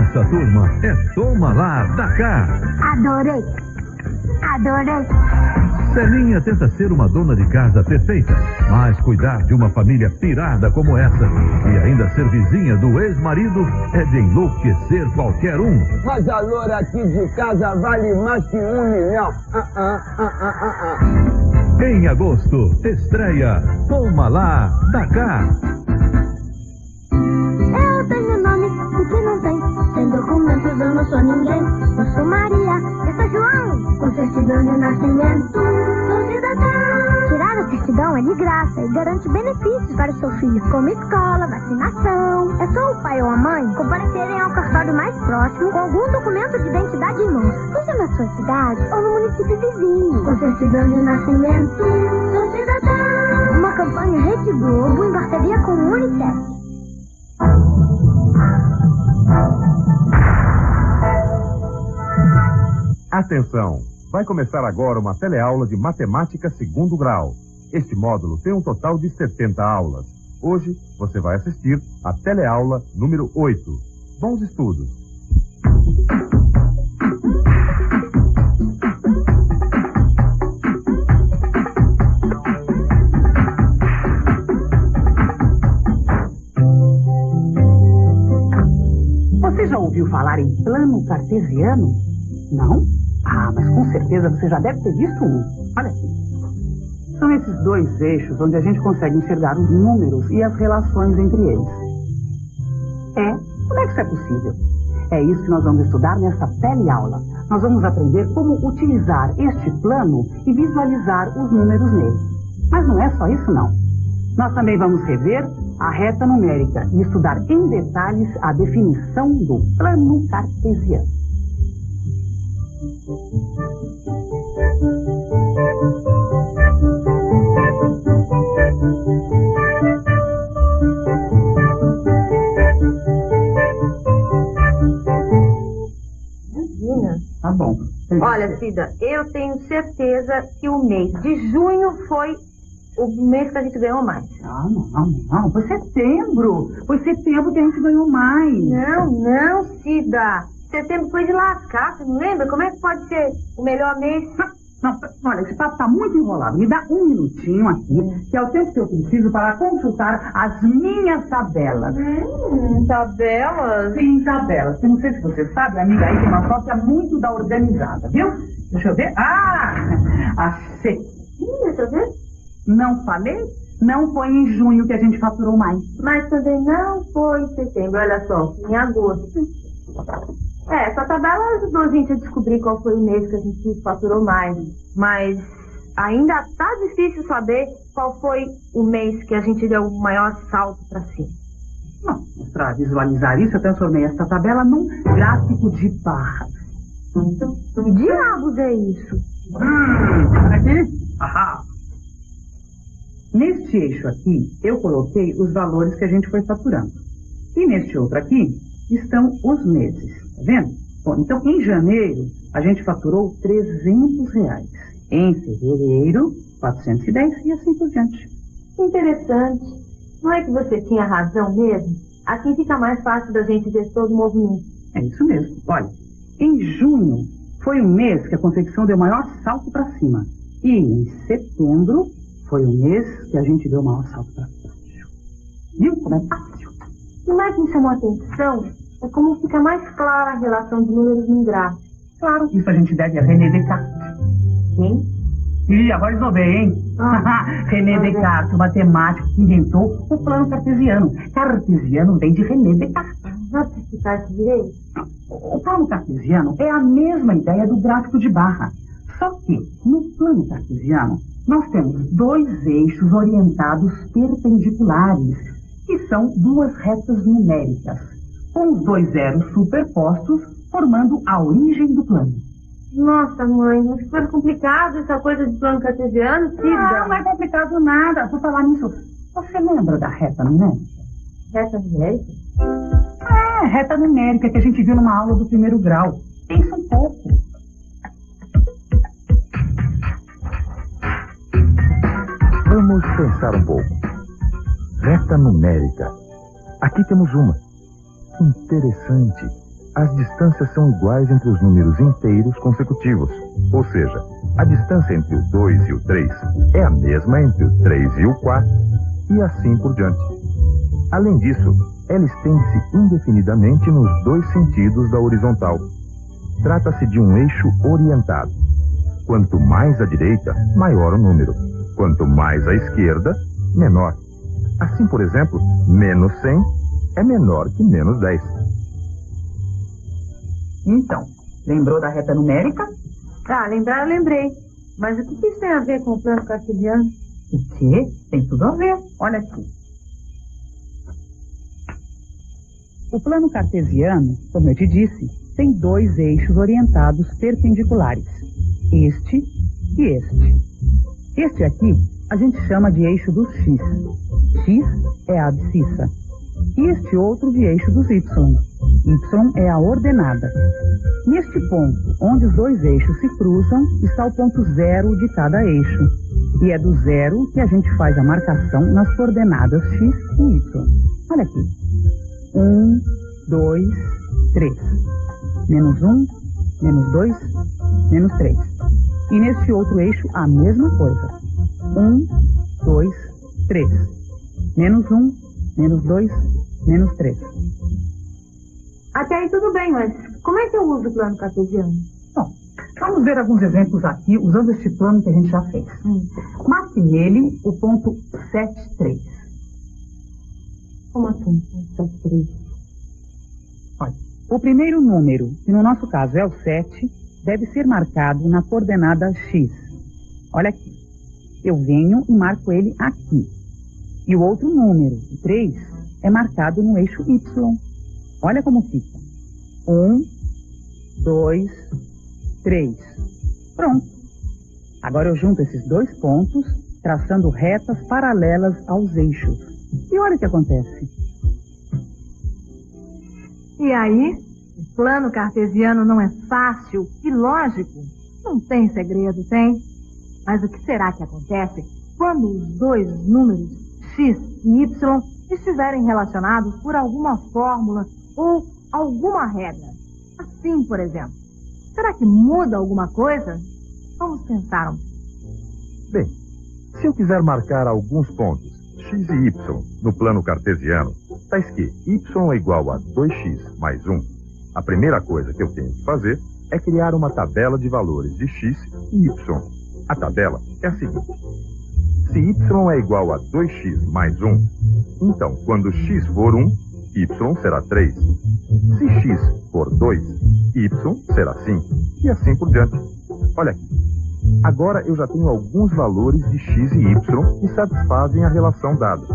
Nossa turma é Toma Lá, Dá Cá. Adorei. Celinha tenta ser uma dona de casa perfeita, mas cuidar de uma família pirada como essa e ainda ser vizinha do ex-marido é de enlouquecer qualquer um. Mas a loura aqui de casa vale mais que 1 milhão. Em agosto, estreia Toma Lá, Dá Cá. Eu tenho nome, o que não tem. Sem documentos eu não sou ninguém. Eu sou Maria, eu sou João. Com certidão de nascimento, sou cidadã. Tirar a certidão é de graça e garante benefícios para o seu filho, como escola, vacinação. É só o pai ou a mãe comparecerem ao cartório mais próximo com algum documento de identidade em mãos, seja na sua cidade ou no município vizinho. Com certidão de nascimento, sou cidadã. Uma campanha Rede Globo em parceria com o Unicef. Atenção! Vai começar agora uma teleaula de Matemática 2º grau. Este módulo tem um total de 70 aulas. Hoje você vai assistir a teleaula número 8. Bons estudos! Você já ouviu falar em plano cartesiano? Não? Ah, mas com certeza você já deve ter visto um. Olha aqui. São esses dois eixos onde a gente consegue enxergar os números e as relações entre eles. Como é que isso é possível? É isso que nós vamos estudar nessa teleaula. Nós vamos aprender como utilizar este plano e visualizar os números nele. Mas não é só isso, não. Nós também vamos rever a reta numérica e estudar em detalhes a definição do plano cartesiano. Imagina. Tá bom. Olha, Cida, eu tenho certeza que o mês de junho foi o mês que a gente ganhou mais. Não. Foi setembro. Foi setembro que a gente ganhou mais. Não, Cida. Setembro foi de lascar, você não lembra? Como é que pode ser o melhor mês? Não, olha, esse papo tá muito enrolado. Me dá um minutinho aqui, que é o tempo que eu preciso para consultar as minhas tabelas. Tabelas? Sim, tabelas. Eu não sei se você sabe, a amiga aí tem uma cópia muito da organizada, viu? Deixa eu ver. Achei. Deixa eu ver. Não falei? Não foi em junho que a gente faturou mais. Mas também não foi em setembro, olha só, em agosto. Essa tabela ajudou a gente a descobrir qual foi o mês que a gente faturou mais. Mas ainda tá difícil saber qual foi o mês que a gente deu o maior salto para cima. Não, para visualizar isso, eu transformei essa tabela num gráfico de barras. Que diabos é isso? Olha aqui. Ahá. Neste eixo aqui, eu coloquei os valores que a gente foi faturando. E neste outro aqui, estão os meses. Tá vendo? Bom, então, em janeiro, a gente faturou R$300. Em fevereiro, 410 e assim por diante. Interessante. Não é que você tinha razão mesmo? Assim fica mais fácil da gente ver todo o movimento. É isso mesmo. Olha, em junho, foi o mês que a confecção deu o maior salto para cima. E em setembro, foi o mês que a gente deu o maior salto para baixo. Viu como é fácil? O que mais me chamou a atenção é como fica mais clara a relação de números no gráfico. Claro, isso a gente deve a René Descartes. Quem? Ih, agora resolvei, hein? René Descartes, o matemático que inventou o plano cartesiano. Cartesiano vem de René Descartes. Pode explicar isso direito? O plano cartesiano é a mesma ideia do gráfico de barra. Só que, no plano cartesiano, nós temos dois eixos orientados perpendiculares, que são duas retas numéricas, com os dois zeros superpostos, formando a origem do plano. Nossa, mãe, não ficou complicado essa coisa de plano cartesiano, Cida? Não é complicado nada. Por falar nisso, você lembra da reta numérica? Reta numérica? Reta numérica que a gente viu numa aula do 1º grau. Pensa um pouco. Vamos pensar um pouco. Reta numérica. Aqui temos uma. Interessante. as distâncias são iguais entre os números inteiros consecutivos. Ou seja, a distância entre o 2 e o 3 é a mesma entre o 3 e o 4, e assim por diante. Além disso, ela estende-se indefinidamente nos dois sentidos da horizontal. Trata-se de um eixo orientado. Quanto mais à direita, maior o número. Quanto mais à esquerda, menor. Assim, por exemplo, menos 100 é menor que menos 10. Então, lembrou da reta numérica? Ah, lembrar eu lembrei. Mas o que isso tem a ver com o plano cartesiano? O quê? Tem tudo a ver. Olha aqui. O plano cartesiano, como eu te disse, tem dois eixos orientados perpendiculares. Este e este. Este aqui a gente chama de eixo dos x. X é a abscissa. E este outro de eixo dos y. Y é a ordenada. Neste ponto, onde os dois eixos se cruzam, está o ponto zero de cada eixo. E é do zero que a gente faz a marcação nas coordenadas x e y. Olha aqui. 1, 2, 3. Menos 1, menos 2, menos 3. E neste outro eixo, a mesma coisa. 1, 2, 3. Menos 1, menos 2, menos 3. Até aí tudo bem, mas como é que eu uso o plano cartesiano? Bom, vamos ver alguns exemplos aqui usando este plano que a gente já fez. Marque nele o ponto 7, 3. Como assim? 7, 3. Olha, o primeiro número, que no nosso caso é o 7, deve ser marcado na coordenada x. Olha aqui. Eu venho e marco ele aqui. E o outro número, o 3, é marcado no eixo y. Olha como fica. 1, 2, 3. Pronto. Agora eu junto esses dois pontos, traçando retas paralelas aos eixos. E olha o que acontece. E aí? O plano cartesiano não é fácil e lógico? Não tem segredo, tem? Mas o que será que acontece quando os dois números x e y estiverem relacionados por alguma fórmula ou alguma regra? Assim, por exemplo. Será que muda alguma coisa? Vamos pensar um pouco. Bem, se eu quiser marcar alguns pontos x e y no plano cartesiano, tais que y é igual a 2x mais 1, a primeira coisa que eu tenho que fazer é criar uma tabela de valores de x e y. A tabela é a seguinte. Se y é igual a 2x mais 1, então, quando x for 1, y será 3. Se x for 2, y será 5. E assim por diante. Olha aqui. Agora eu já tenho alguns valores de x e y que satisfazem a relação dada.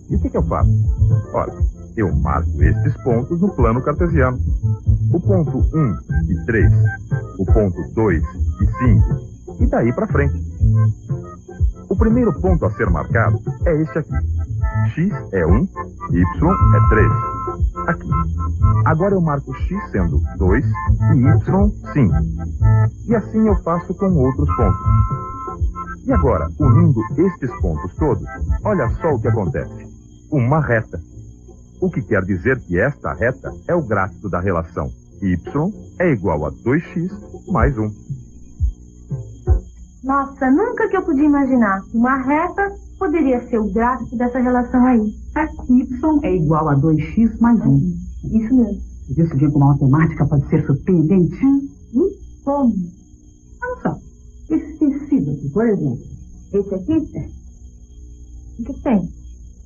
E o que eu faço? Ora, eu marco estes pontos no plano cartesiano. O ponto 1 e 3, o ponto 2 e 5, e daí para frente. O primeiro ponto a ser marcado é este aqui. X é 1, y é 3. Aqui. Agora eu marco x sendo 2 e y 5. E assim eu faço com outros pontos. E agora, unindo estes pontos todos, olha só o que acontece. Uma reta. O que quer dizer que esta reta é o gráfico da relação y é igual a 2x mais 1. Nossa, nunca que eu podia imaginar que uma reta poderia ser o gráfico dessa relação aí. Y é igual a 2x mais 1. Isso mesmo. Viu se como a matemática pode ser surpreendente? E como? Olha só, esse tecido aqui, por exemplo. Esse aqui? É. O que tem?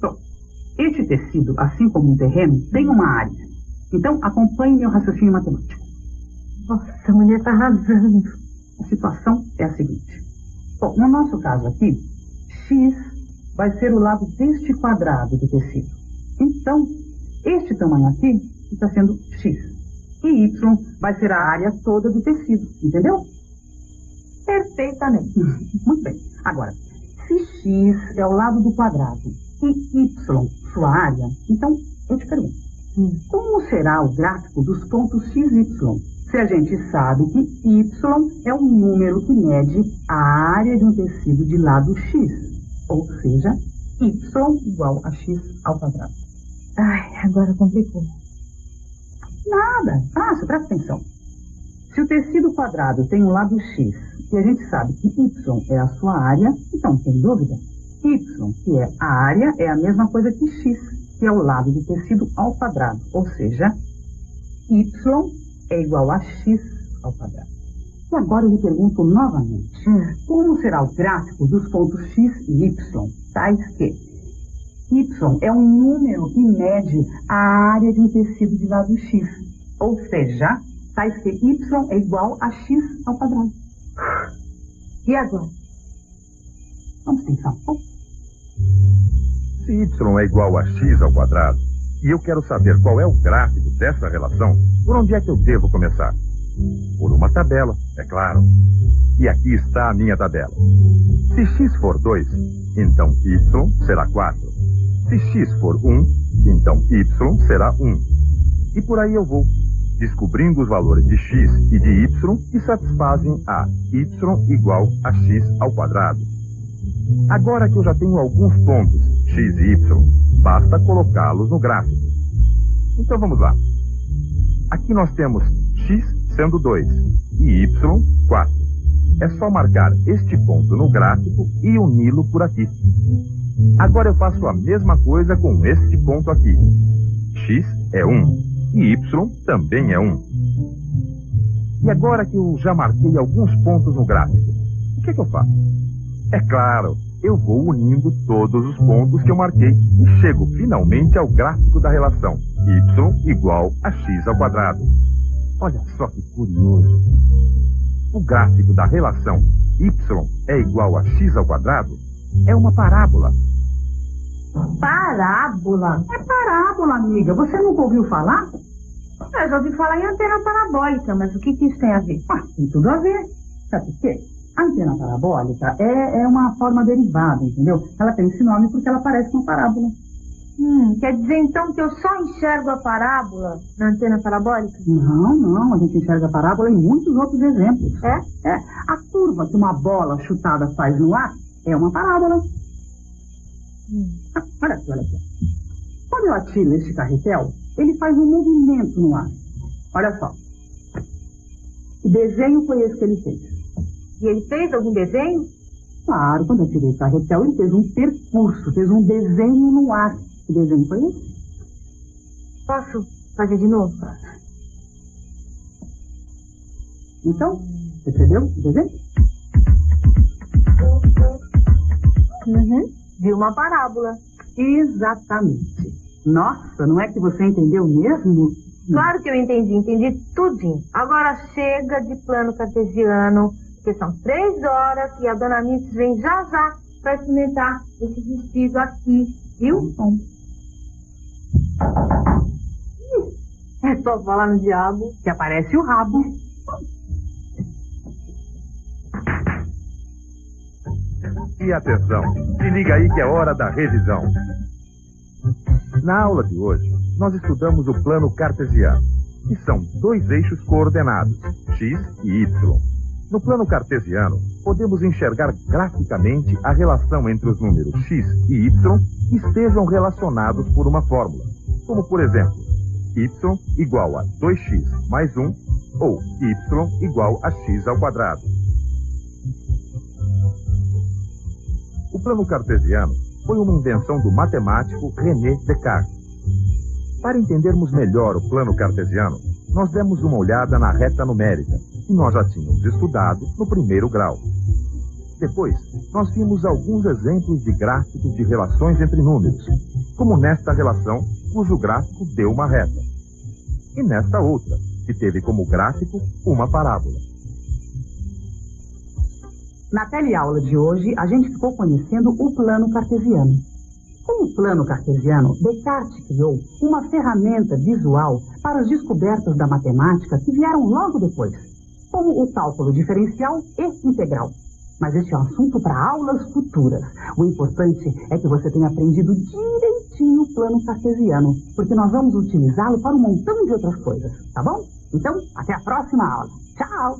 Bom, este tecido, assim como um terreno, tem uma área. Então, acompanhe meu raciocínio matemático. Nossa, a mulher tá arrasando. A situação é a seguinte. Bom, no nosso caso aqui, x vai ser o lado deste quadrado do tecido. Então, este tamanho aqui está sendo x. E y vai ser a área toda do tecido, entendeu? Perfeitamente. Muito bem. Agora, se x é o lado do quadrado e y sua área, então eu te pergunto, como será o gráfico dos pontos x e y? Se a gente sabe que y é um número que mede a área de um tecido de lado x, ou seja, y igual a x ao quadrado. Ai, agora complicou. Nada. Fácil, presta atenção. Se o tecido quadrado tem um lado x, e a gente sabe que y é a sua área, então, sem dúvida, y, que é a área, é a mesma coisa que x, que é o lado do tecido ao quadrado. Ou seja, y é igual a x ao quadrado. E agora eu lhe pergunto novamente, como será o gráfico dos pontos x e y, tais que y é um número que mede a área de um tecido de lado x, ou seja, tais que y é igual a x ao quadrado. E agora? Vamos pensar um pouco. Se y é igual a x ao quadrado, e eu quero saber qual é o gráfico dessa relação, por onde é que eu devo começar? Por uma tabela, é claro. E aqui está a minha tabela. Se x for 2, então y será 4. Se x for 1, então y será 1. E por aí eu vou, descobrindo os valores de x e de y que satisfazem a y igual a x ao quadrado. Agora que eu já tenho alguns pontos, x e y, basta colocá-los no gráfico. Então vamos lá. Aqui nós temos x sendo 2 e y 4. É só marcar este ponto no gráfico e uni-lo por aqui. Agora eu faço a mesma coisa com este ponto aqui. X é 1 e y também é 1. E agora que eu já marquei alguns pontos no gráfico, o que eu faço? É claro, eu vou unindo todos os pontos que eu marquei e chego finalmente ao gráfico da relação y igual a x ao quadrado. Olha só que curioso. O gráfico da relação y é igual a x ao quadrado é uma parábola. Parábola? É parábola, amiga. Você nunca ouviu falar? Eu já ouvi falar em antena parabólica, mas o que isso tem a ver? Tem tudo a ver. Sabe por quê? A antena parabólica é uma forma derivada, entendeu? Ela tem esse nome porque ela parece uma parábola. Quer dizer então que eu só enxergo a parábola na antena parabólica? Não. A gente enxerga a parábola em muitos outros exemplos. É? A curva que uma bola chutada faz no ar é uma parábola. Olha aqui. Quando eu atiro este carretel, ele faz um movimento no ar. Olha só. O desenho foi esse que ele fez. E ele fez algum desenho? Claro, quando eu tirei o carretel, ele fez um percurso, fez um desenho no ar. Que desenho foi esse? Posso fazer de novo? Então, percebeu o desenho? De uma parábola. Exatamente. Nossa, não é que você entendeu mesmo? Claro que eu entendi tudinho. Agora chega de plano cartesiano, porque são 3 horas e a dona Miss vem já para experimentar esse vestido aqui, viu? É só falar no diabo que aparece o rabo. E atenção, se liga aí que é hora da revisão. Na aula de hoje, nós estudamos o plano cartesiano, que são 2 eixos coordenados, x e y. No plano cartesiano, podemos enxergar graficamente a relação entre os números x e y que estejam relacionados por uma fórmula, como por exemplo, y igual a 2x mais 1 ou y igual a x ao quadrado. O plano cartesiano foi uma invenção do matemático René Descartes. Para entendermos melhor o plano cartesiano, nós demos uma olhada na reta numérica, que nós já tínhamos estudado no 1º grau. Depois, nós vimos alguns exemplos de gráficos de relações entre números, como nesta relação, cujo gráfico deu uma reta, e nesta outra, que teve como gráfico uma parábola. Na teleaula de hoje, a gente ficou conhecendo o plano cartesiano. Com o plano cartesiano, Descartes criou uma ferramenta visual para as descobertas da matemática que vieram logo depois, como o cálculo diferencial e integral. Mas este é um assunto para aulas futuras. O importante é que você tenha aprendido direitinho o plano cartesiano, porque nós vamos utilizá-lo para um montão de outras coisas, tá bom? Então, até a próxima aula. Tchau!